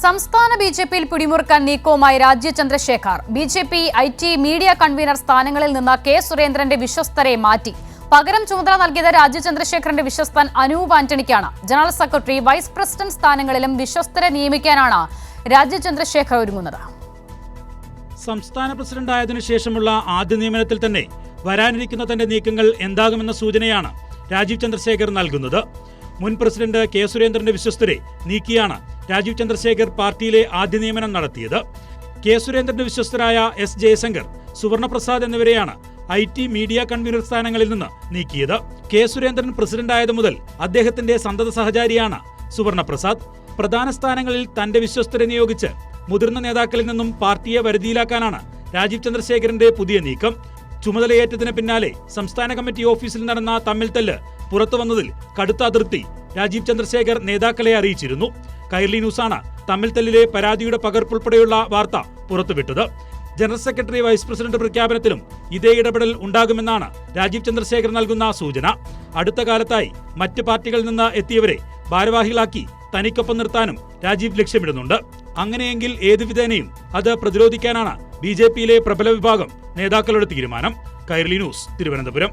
സംസ്ഥാന ബിജെപിയിൽ പിടിമുറുക്കാൻ നീക്കവുമായി Rajeev Chandrasekhar. BJP IT media convener സ്ഥാനങ്ങളിൽ നിന്ന് കെ സുരേന്ദ്രന്റെ വിശ്വസ്തരെ മാറ്റി. പകരം ചുമതല നൽകിയത് രാജീവ് ചന്ദ്രശേഖറിന്റെ വിശ്വസ്തൻ അനൂപ് ആന്റണിക്കാണ്. ജനറൽ സെക്രട്ടറി, വൈസ് പ്രസിഡന്റ് സ്ഥാനങ്ങളിലും വിശ്വസ്തരെ നിയമിക്കാനാണ് രാജീവ് ചന്ദ്രശേഖർ ഒരുങ്ങുന്നത്. സംസ്ഥാന പ്രസിഡന്റായതിനു ശേഷമുള്ള ആദ്യ നിയമനത്തിൽ തന്നെ വരാനിരിക്കുന്ന തന്റെ നീക്കങ്ങൾ എന്താകുമെന്ന സൂചനയാണ് രാജീവ് ചന്ദ്രശേഖർ നൽകുന്നത്. മുൻ പ്രസിഡന്റ് കെ സുരേന്ദ്രന്റെ വിശ്വസ്തരെ നീക്കിയാണ് രാജീവ് ചന്ദ്രശേഖർ പാർട്ടിയിലെ ആദ്യ നിയമനം നടത്തിയത്. കെ സുരേന്ദ്രന്റെ വിശ്വസ്തരായ S. ജയശങ്കർ, സുവർണപ്രസാദ് എന്നിവരെയാണ് IT മീഡിയ കൺവീനർ സ്ഥാനങ്ങളിൽ നിന്ന് നീക്കിയത്. കെ സുരേന്ദ്രൻ പ്രസിഡന്റായത് മുതൽ അദ്ദേഹത്തിന്റെ സന്തത സഹചാരിയാണ് സുവർണപ്രസാദ്. പ്രധാന സ്ഥാനങ്ങളിൽ തന്റെ വിശ്വസ്തരെ നിയോഗിച്ച് മുതിർന്ന നേതാക്കളിൽ നിന്നും പാർട്ടിയെ വരുതിയിലാക്കാനാണ് രാജീവ് ചന്ദ്രശേഖരന്റെ പുതിയ നീക്കം. ചുമതലയേറ്റതിന് പിന്നാലെ സംസ്ഥാന കമ്മിറ്റി ഓഫീസിൽ നടന്ന തമ്മിൽത്തല്ല് പുറത്തുവന്നതിൽ കടുത്ത അതൃപ്തി രാജീവ് ചന്ദ്രശേഖർ നേതാക്കളെ അറിയിച്ചിരുന്നു. കൈരളി ന്യൂസാണ് തമ്മിൽത്തല്ലിലെ പരാതിയുടെ പകർപ്പുൾപ്പെടെയുള്ള വാർത്ത പുറത്തുവിട്ടത്. ജനറൽ സെക്രട്ടറി, വൈസ് പ്രസിഡന്റ് പ്രഖ്യാപനത്തിലും ഇതേ ഇടപെടൽ ഉണ്ടാകുമെന്നാണ് രാജീവ് ചന്ദ്രശേഖർ നൽകുന്ന സൂചന. അടുത്ത കാലത്തായി മറ്റ് പാർട്ടികളിൽ നിന്ന് എത്തിയവരെ ഭാരവാഹികളാക്കി തനിക്കൊപ്പം നിർത്താനും രാജീവ് ലക്ഷ്യമിടുന്നുണ്ട്. അങ്ങനെയെങ്കിൽ ഏതു വിധേനയും അത് പ്രതിരോധിക്കാനാണ് BJPയിലെ പ്രബല വിഭാഗം നേതാക്കളുടെ തീരുമാനം. കൈരളി ന്യൂസ്, തിരുവനന്തപുരം.